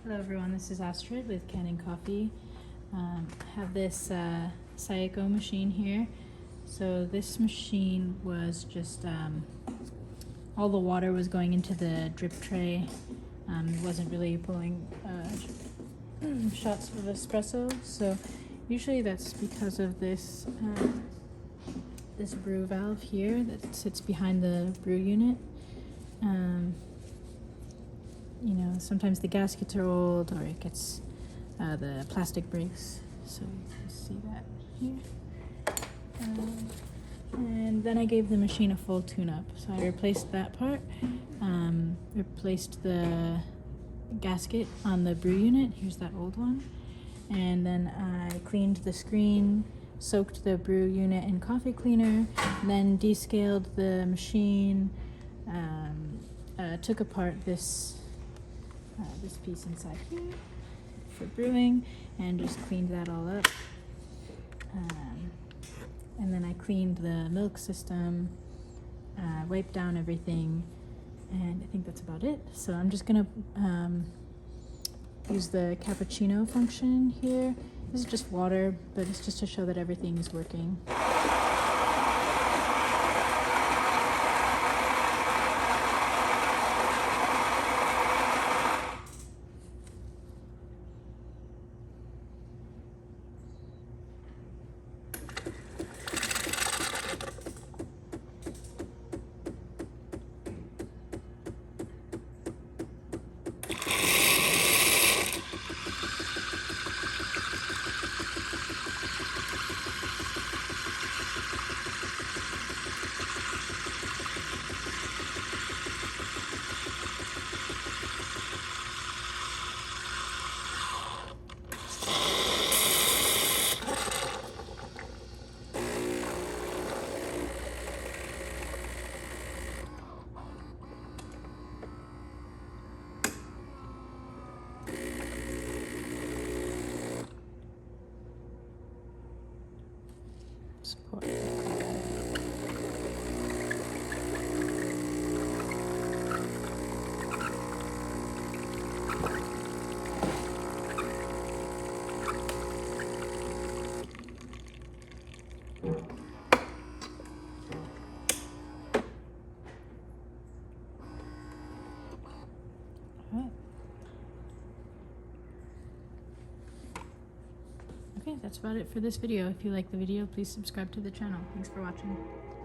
Hello everyone, this is Astrid with Kanen Coffee. I have this Saeco machine here. So this machine was just, all the water was going into the drip tray. It wasn't really pulling shots of espresso. So usually that's because of this, this brew valve here that sits behind the brew unit. You know, sometimes the gaskets are old or it gets, the plastic breaks. So you can see that here. And then I gave the machine a full tune-up. So I replaced that part, replaced the gasket on the brew unit. Here's that old one. And then I cleaned the screen, soaked the brew unit in coffee cleaner, then descaled the machine, took apart this piece inside here for brewing and just cleaned that all up. And then I cleaned the milk system, wiped down everything, and I think that's about it. So I'm just gonna use the cappuccino function here. This is just water, but it's just to show that everything is working. Support. Alright. Okay, that's about it for this video. If you like the video, please subscribe to the channel. Thanks for watching.